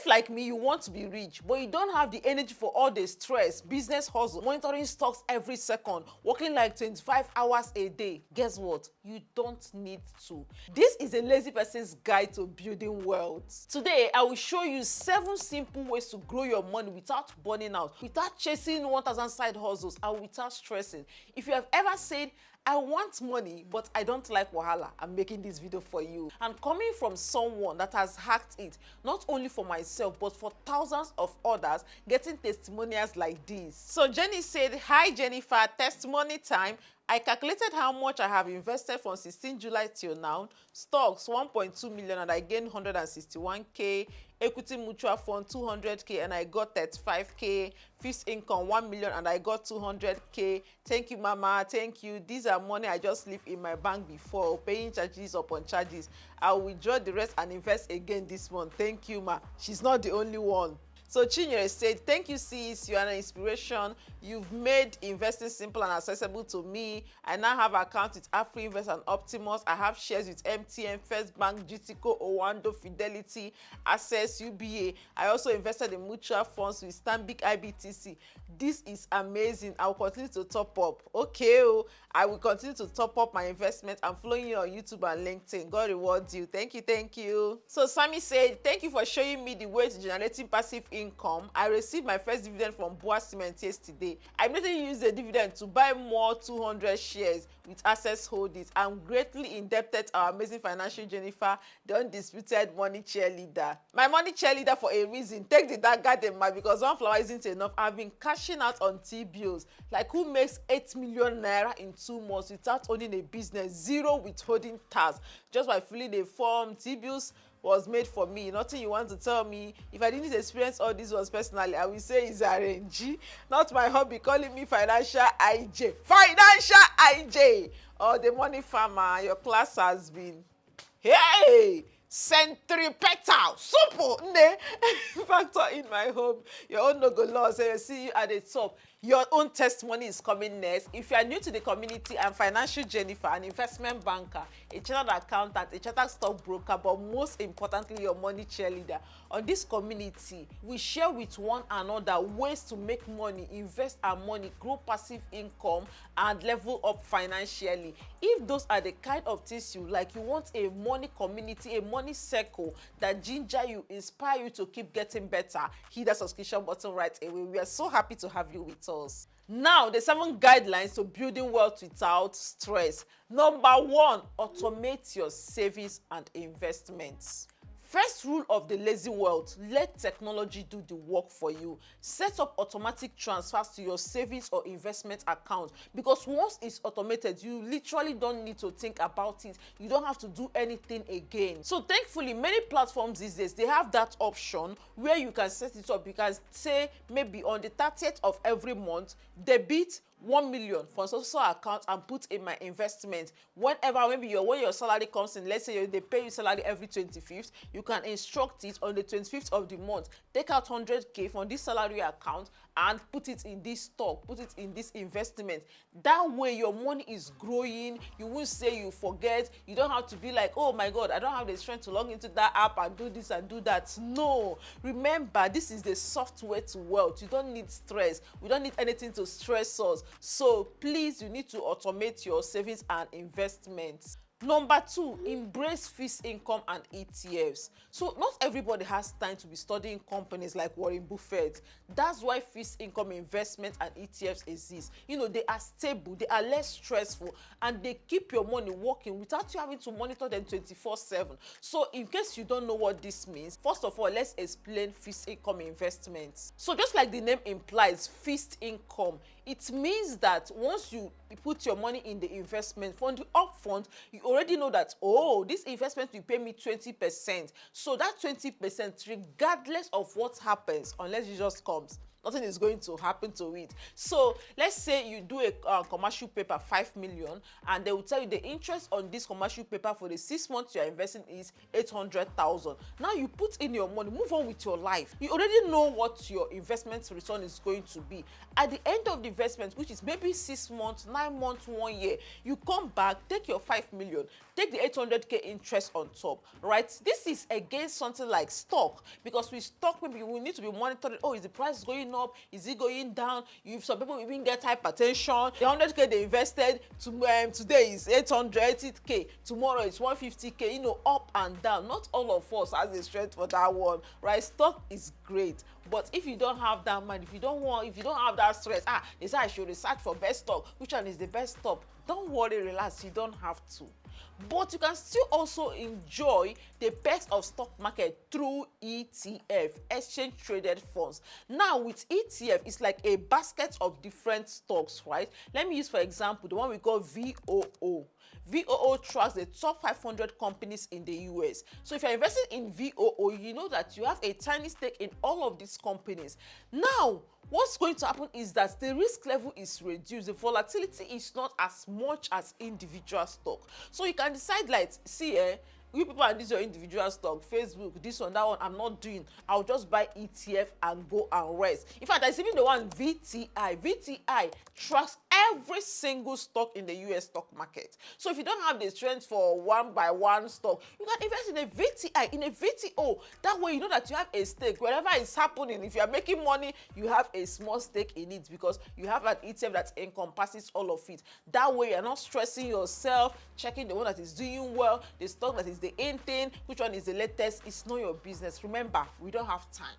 like me, you want to be rich, but you don't have the energy for all the stress, business hustle, monitoring stocks every second, working like 25 hours a day, guess what? You don't need to. This is a lazy person's guide to building wealth. Today, I will show you 7 simple ways to grow your money without burning out, without chasing 1,000 side hustles, and without stressing. If you have ever said, I want money, but I don't like wahala, I'm making this video for you. And coming from someone that has hacked it, not only for myself, but for thousands of others, getting testimonials like this. So Jenny said, hi Jennifer, testimony time. I calculated how much I have invested from 16 July till now. Stocks 1.2 million and I gained 161k. Equity mutual fund 200k and I got 35k. Fixed income 1 million and I got 200k. Thank you, mama. Thank you. These are money I just leave in my bank before, paying charges upon charges. I will withdraw the rest and invest again this month. Thank you, ma. She's not the only one. So Chinyere said, thank you sis, you are an inspiration. You've made investing simple and accessible to me. I now have accounts with AfriInvest and Optimus. I have shares with MTN, First Bank, GTCO, Owando, Fidelity, Access, UBA. I also invested in mutual funds with Stanbic IBTC. This is amazing. I will continue to top up. Okay, I will continue to top up my investment. I'm following you on YouTube and LinkedIn. God rewards you. Thank you, thank you. So Sammy said, thank you for showing me the way to generating passive income. I received my first dividend from Boa Cement yesterday. I immediately used the dividend to buy more 200 shares with Access Holdings. I'm greatly indebted to our amazing financial Jennifer, the undisputed money cheerleader. My money cheerleader for a reason. Take the dark garden, man, because one flower isn't enough. I've been cashing out on T-bills. Like who makes 8 million naira in 2 months without owning a business? 0 withholding tax. Just by filling a form. T-bills was made for me. Nothing you want to tell me. If I didn't experience all this ones personally, I will say it's RNG, not my hobby calling me financial IJ. Financial IJ! Oh, the money farmer, your class has been, hey, centripetal, super, ne, factor in my home. Your own no go loss, so you see you at the top. Your own testimony is coming next. If you are new to the community, I'm Financial Jennifer, an investment banker, a chartered accountant, a chartered stockbroker, but most importantly, your money cheerleader. On this community, we share with one another ways to make money, invest our money, grow passive income, and level up financially. If those are the kind of things you like, you want a money community, a money circle that ginger you, inspire you to keep getting better, hit that subscription button right away. We are so happy to have you with us. Now, the 7 guidelines to building wealth without stress. Number 1, automate your savings and investments. First rule of the lazy wealth, let technology do the work for you. Set up automatic transfers to your savings or investment account, because once it's automated, you literally don't need to think about it. You don't have to do anything again. So thankfully, many platforms these days, they have that option where you can set it up. You can say maybe on the 30th of every month, debit 1 million from social account and put in my investment. Whenever, maybe when your salary comes in, let's say they pay you salary every 25th, you can instruct it on the 25th of the month. Take out 100k from this salary account and put it in this stock, put it in this investment. That way your money is growing. You won't say you forget. You don't have to be like, oh my God, I don't have the strength to log into that app and do this and do that. No, remember, this is the software to wealth. You don't need stress. We don't need anything to stress us. So please, you need to automate your savings and investments. Number 2, embrace fixed income and ETFs. So not everybody has time to be studying companies like Warren Buffett. That's why fixed income investment and ETFs exist. You know, they are stable, they are less stressful, and they keep your money working without you having to monitor them 24/7. So in case you don't know what this means, first of all, let's explain fixed income investments. So just like the name implies, fixed income, it means that once you put your money in the investment fund, the upfront, you already know that, oh, this investment will pay me 20%. So that 20%, regardless of what happens, unless Jesus comes, nothing is going to happen to it. So let's say you do a commercial paper 5 million, and they will tell you the interest on this commercial paper for the 6 months you are investing is 800,000. Now you put in your money, move on with your life. You already know what your investment return is going to be. At the end of the investment, which is maybe 6 months, 9 months, 1 year, you come back, take your 5 million, take the 800k interest on top, right? This is against something like stock, because with stock maybe we need to be monitoring, oh, is the price going up, is it going down? If some people even get hypertension, the 100k they invested today is 880k, tomorrow it's 150k, you know, up and down. Not all of us has the strength for that one, right? Stock is great, but if you don't have that mind, if you don't have that stress, they say I should research for best stock, which one is the best stock? Don't worry, relax, you don't have to. But you can still also enjoy the perks of stock market through ETF, exchange traded funds. Now with ETF, it's like a basket of different stocks, right? Let me use for example the one we call VOO. VOO tracks the top 500 companies in the US. So if you're investing in VOO, you know that you have a tiny stake in all of these companies. Now, what's going to happen is that the risk level is reduced. The volatility is not as much as individual stock. So you can decide, like, see, you people are this your individual stock, Facebook, this one, that one, I'm not doing. I'll just buy ETF and go and rest. In fact, there's even the one VTI. VTI tracks every single stock in the US stock market. So if you don't have the strength for one by one stock, you can invest in a VTI, in a VTO. That way you know that you have a stake. Wherever it's happening, if you are making money, you have a small stake in it because you have an ETF that encompasses all of it. That way you're not stressing yourself, checking the one that is doing well, the stock that is the in thing, which one is the latest. It's not your business. Remember, we don't have time.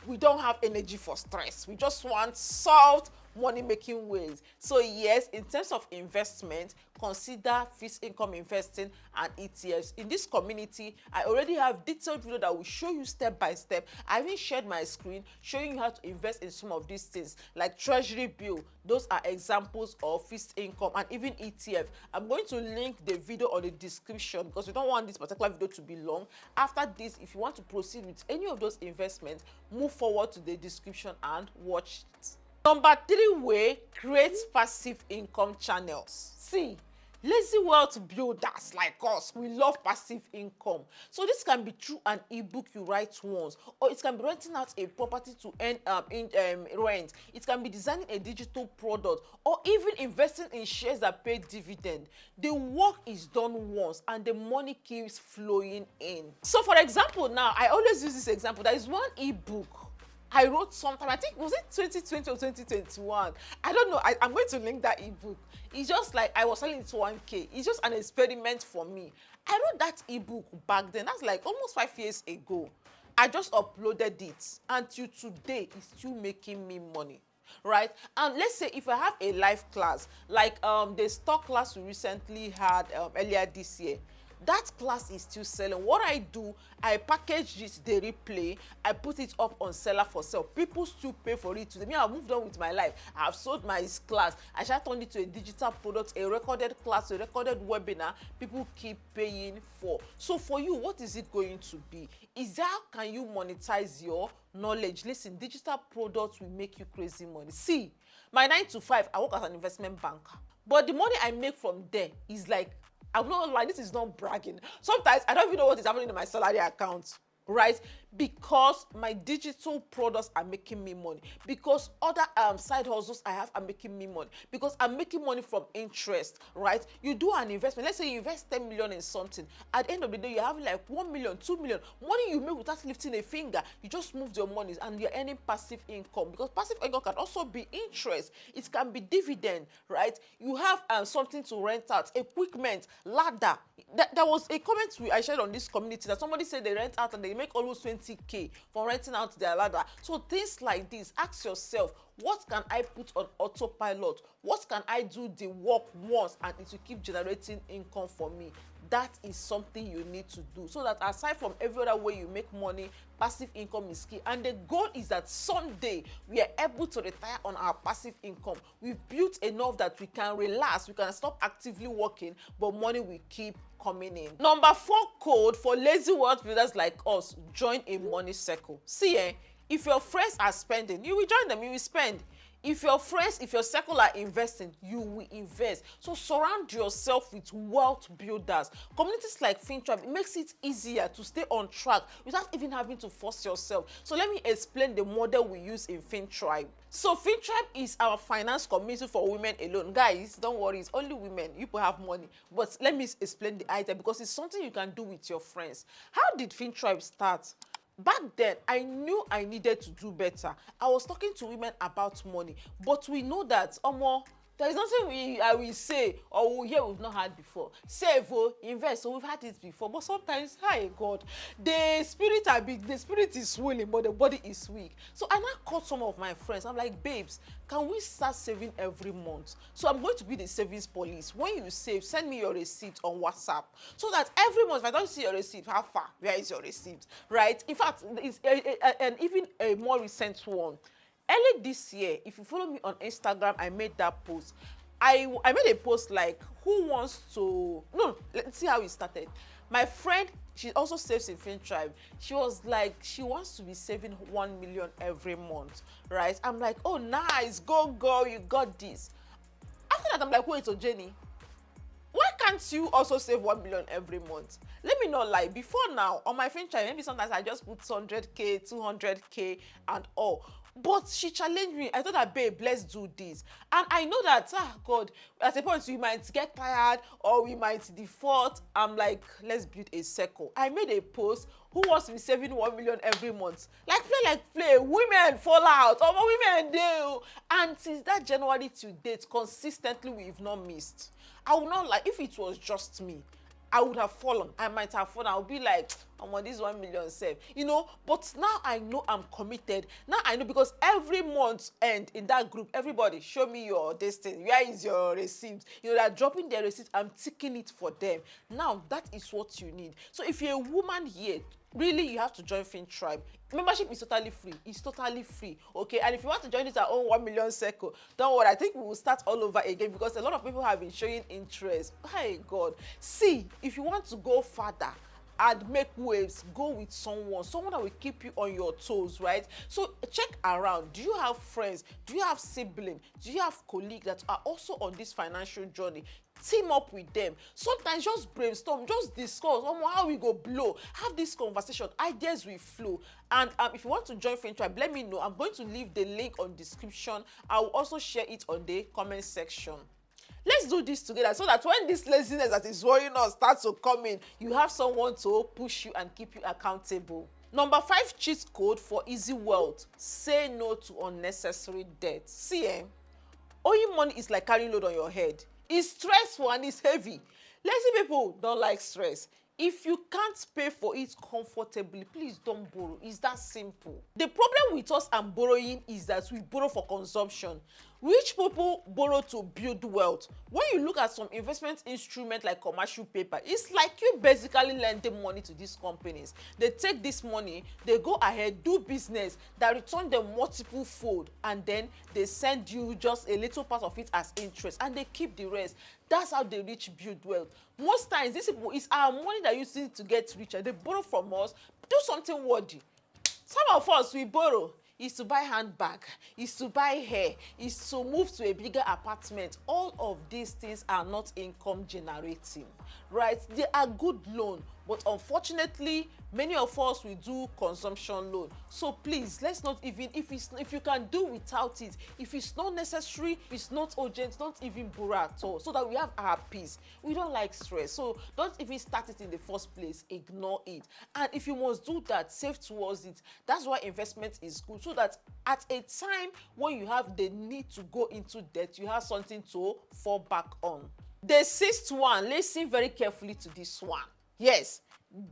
We don't have energy for stress. We just want solved money making ways. So yes, in terms of investment, consider fixed income investing and ETFs. In this community, I already have detailed video that will show you step by step. I even shared my screen showing you how to invest in some of these things like treasury bill. Those are examples of fixed income, and even ETF. I'm going to link the video on the description because we don't want this particular video to be long. After this, if you want to proceed with any of those investments, move forward to the description and watch it. Number 3 way, create passive income channels. See, lazy wealth builders like us, we love passive income. So this can be through an ebook you write once, or it can be renting out a property to earn rent. It can be designing a digital product, or even investing in shares that pay dividend. The work is done once and the money keeps flowing in. So for example, now I always use this example. There is one ebook I wrote sometime, I think, was it 2020 or 2021? I don't know. I'm going to link that ebook. It's just like I was selling it to 1K. It's just an experiment for me. I wrote that ebook back then. That's like almost 5 years ago. I just uploaded it, and till today, it's still making me money. Right? And let's say if I have a live class, like the stock class we recently had earlier this year, that class is still selling. What I do, I package it, the replay, I put it up on seller for sale. People still pay for it today. Me, I've moved on with my life. I've sold my class. I shall turn it to a digital product, a recorded class, a recorded webinar. People keep paying for. So for you, what is it going to be? Is how can you monetize your knowledge? Listen, digital products will make you crazy money. See, my 9 to 5, I work as an investment banker. But the money I make from there is like, I'm not like, this is not bragging. Sometimes I don't even know what is happening in my salary account, right? Because my digital products are making me money. Because other side hustles I have are making me money. Because I'm making money from interest, right? You do an investment. Let's say you invest 10 million in something. At the end of the day, you have like 1 million, 2 million. Money you make without lifting a finger. You just moved your money and you're earning passive income. Because passive income can also be interest. It can be dividend, right? You have something to rent out, equipment, ladder. There was a comment I shared on this community that somebody said they rent out and they make almost 20K for renting out their ladder. So things like this, ask yourself, what can I put on autopilot? What can I do the work once and it will keep generating income for me? That is something you need to do, so that aside from every other way you make money, passive income is key. And the goal is that someday we are able to retire on our passive income. We've built enough that we can relax, we can stop actively working, but money will keep coming in. Number 4 code for lazy wealth builders like us: join a money circle. See, If your friends are spending, you will join them, you will spend. If your friends, if your circle are investing, you will invest. So surround yourself with wealth builders. Communities like FinTribe, it makes it easier to stay on track without even having to force yourself. So let me explain the model we use in FinTribe. So FinTribe is our finance community for women alone. Guys, don't worry, it's only women. You people have money. But let me explain the idea because it's something you can do with your friends. How did FinTribe start? Back then, I knew I needed to do better. I was talking to women about money, but we know that there is nothing I will say or we hear we've not had before. Save, invest, so we've had it before. But sometimes, hi God, the spirit is willing, but the body is weak. So I now called some of my friends. I'm like, babes, can we start saving every month? So I'm going to be the savings police. When you save, send me your receipt on WhatsApp, so that every month, if I don't see your receipt, how far? Where is your receipt? Right? In fact, it's and even a more recent one. Early this year, if you follow me on Instagram, I made that post. I made a post like, who wants to, no, let's see how it started. My friend, she also saves in FinTribe. She was like, she wants to be saving 1 million every month, right? I'm like, oh, nice, go girl, you got this. After that, I'm like, wait, so Jenny, why can't you also save 1 million every month? Let me not lie, before now, on my FinTribe, maybe sometimes I just put 100K, 200K and all. But she challenged me. I told her, babe, let's do this. And I know that, God, at a point we might get tired or we might default. I'm like, let's build a circle. I made a post, who wants to be saving 1 million every month? Like play, women fall out, women do. And since that January to date, consistently we've not missed. I would not like, if it was just me, I would have fallen. I might have fallen. I would be like, I'm on this 1 million save, but now I know I'm committed. Now I know, because every month end in that group, everybody show me your destiny. Where is your receipt? They're dropping their receipt. I'm ticking it for them. Now that is what you need. So if you're a woman here, really, you have to join FinTribe. Membership is totally free. It's totally free, okay? And if you want to join this our own 1 million circle, don't worry. I think we will start all over again, because a lot of people have been showing interest. Hey God, see, if you want to go further and make waves, go with someone that will keep you on your toes, right? So check around. Do you have friends? Do you have siblings? Do you have colleagues that are also on this financial journey? Team up with them. Sometimes just brainstorm, just discuss how we go blow. Have this conversation, ideas will flow. And if you want to join FinTribe, let me know. I'm going to leave the link on description. I will also share it on the comment section. Let's do this together, so that when this laziness that is worrying us starts to come in, you have someone to push you and keep you accountable. Number 5 cheat code for easy wealth: say no to unnecessary debt. See, owing money is like carrying load on your head. It's stressful and it's heavy. Lazy people don't like stress. If you can't pay for it comfortably, please don't borrow. It's that simple. The problem with us and borrowing is that we borrow for consumption. Rich people borrow to build wealth. When you look at some investment instruments like commercial paper, it's like you basically lending money to these companies. They take this money, they go ahead, do business that return them multiple fold, and then they send you just a little part of it as interest, and they keep the rest. That's how the rich build wealth. Most times, these people, it's our money that you see to get richer. They borrow from us, do something worthy. Some of us, we borrow is to buy handbag, is to buy hair, is to move to a bigger apartment. All of these things are not income generating, right? They are good loan, but unfortunately, many of us will do consumption loan. So please, let's not even, if you can do without it, if it's not necessary, it's not urgent, don't even borrow at all, so that we have our peace. We don't like stress, so don't even start it in the first place. Ignore it. And if you must do that, save towards it. That's why investment is good, so that at a time when you have the need to go into debt, you have something to fall back on. The 6th one, listen very carefully to this one. Yes,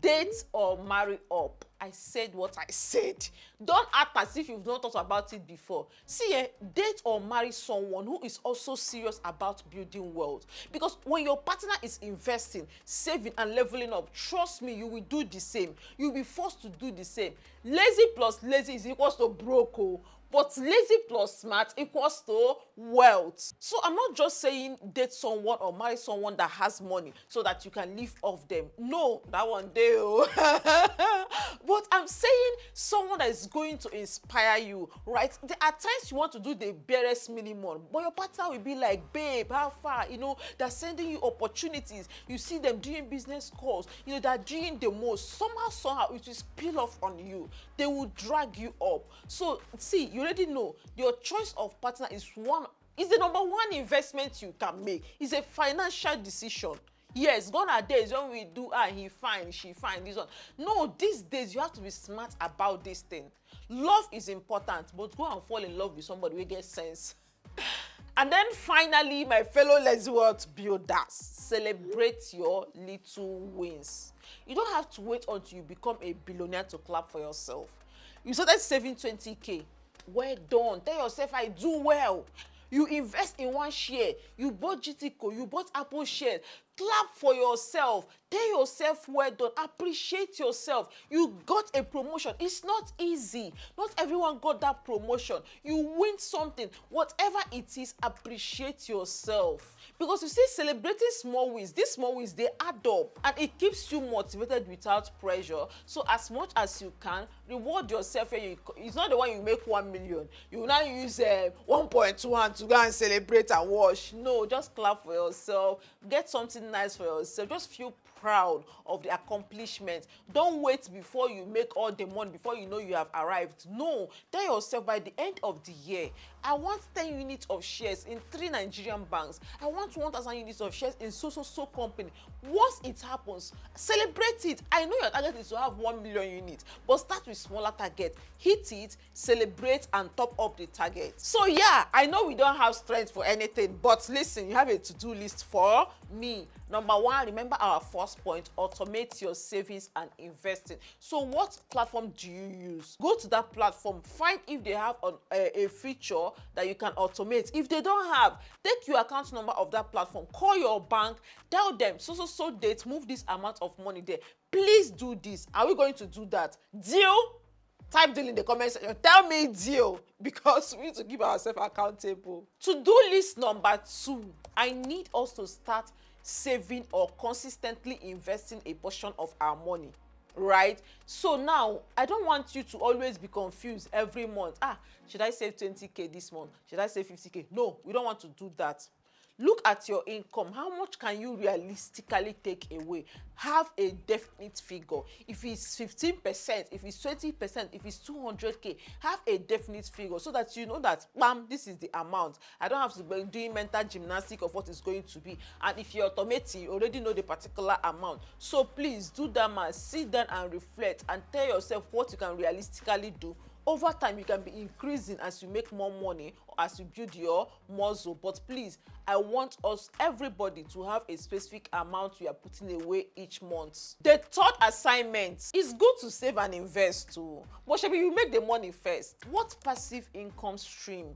date or marry up. I said what I said. Don't act as if you've not thought about it before. See, date or marry someone who is also serious about building wealth. Because when your partner is investing, saving and leveling up, trust me, you will do the same. You'll be forced to do the same. Lazy plus lazy is equals to broke. but lazy plus smart equals to wealth. So I'm not just saying date someone or marry someone that has money so that you can live off them. No, that one day. But I'm saying someone that is going to inspire you, right? There are times you want to do the barest minimum, but your partner will be like, babe, how far? They're sending you opportunities. You see them doing business calls. They're doing the most. Somehow it will spill off on you. They will drag you up. So see, you already know your choice of partner is the number one investment you can make. It's a financial decision. Yes, gone are days when we do he fine, she fine, this one. No, these days you have to be smart about this thing. Love is important, but go and fall in love with somebody who gets sense. And then finally, my fellow lazy world builders, celebrate your little wins. You don't have to wait until you become a billionaire to clap for yourself. You started saving 20K. Well done. Tell yourself, I do well. You invest in one share. You bought GTCO. You bought Apple shares. Clap for yourself. Tell yourself, well done. Appreciate yourself. You got a promotion. It's not easy. Not everyone got that promotion. You win something. Whatever it is, appreciate yourself. Because you see, celebrating small wins, these small wins, they add up. And it keeps you motivated without pressure. So as much as you can, reward yourself. It's not the one you make 1 million. You will now use 1.1 to go and celebrate and wash. No, just clap for yourself. Get something nice for yourself. Just feel proud of the accomplishment. Don't wait before you make all the money, before you know you have arrived. No, tell yourself, by the end of the year, I want 10 units of shares in 3 Nigerian banks. I want 1,000 units of shares in so company. Once it happens, celebrate it. I know your target is to have 1 million units, but start with smaller target. Hit it, celebrate, and top up the target. So yeah, I know we don't have strength for anything, but listen, you have a to-do list for me. Number 1, remember our first point, automate your savings and investing. So what platform do you use? Go to that platform, find if they have a feature that you can automate. If they don't have, take your account number of that platform, call your bank, tell them so date, move this amount of money there. Please do this. Are we going to do that? Deal? Type deal in the comment section. Tell me deal, because we need to keep ourselves accountable. To-do list number 2, I need us to start saving or consistently investing a portion of our money, right? So now, I don't want you to always be confused every month. Should I save 20K this month? Should I save 50K? No, we don't want to do that. Look at your income. How much can you realistically take away? Have a definite figure. If it's 15%, if it's 20%, if it's 200K, have a definite figure so that you know that, bam, this is the amount. I don't have to be doing mental gymnastics of what is going to be. And if you're automating, you already know the particular amount. So please do that, man. Sit down and reflect and tell yourself what you can realistically do. Over time, you can be increasing as you make more money or as you build your muscle. But please, I want everybody to have a specific amount we are putting away each month. The third assignment is good to save and invest too. But maybe you make the money first. What passive income stream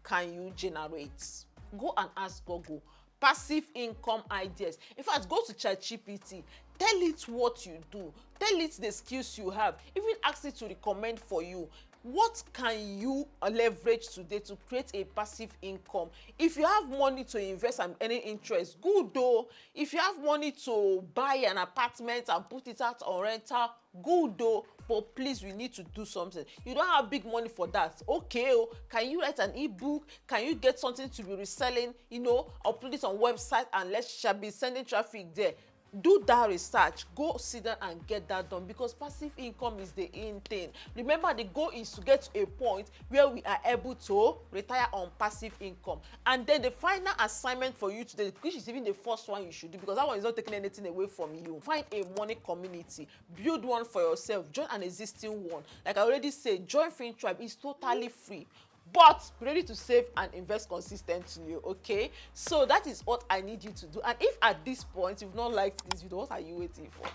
can you generate? Go and ask Google. Passive income ideas. In fact, go to ChatGPT. Tell it what you do. Tell it the skills you have. Even ask it to recommend for you. What can you leverage today to create a passive income? If you have money to invest and any interest, good though. If you have money to buy an apartment and put it out on rental, good though. But please, we need to do something. You don't have big money for that. Okay, can you write an ebook? Can you get something to be reselling? Upload it on website and shall be sending traffic there. Do that research. Go sit down and get that done, because passive income is the in thing. Remember, the goal is to get to a point where we are able to retire on passive income. And then the final assignment for you today, which is even the first one you should do, because that one is not taking anything away from you. Find a money community. Build one for yourself. Join an existing one. Like I already said, join Fin Tribe. It's totally free. But be ready to save and invest consistently, okay? So that is what I need you to do. And if at this point you've not liked this video, what are you waiting for?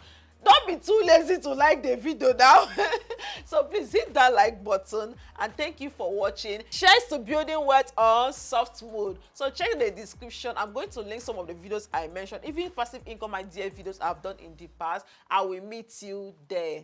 Don't be too lazy to like the video now. So please hit that like button, and thank you for watching. Shares to building wealth on soft mode. So check the description. I'm going to link some of the videos I mentioned, even passive income idea videos I've done in the past. I will meet you there.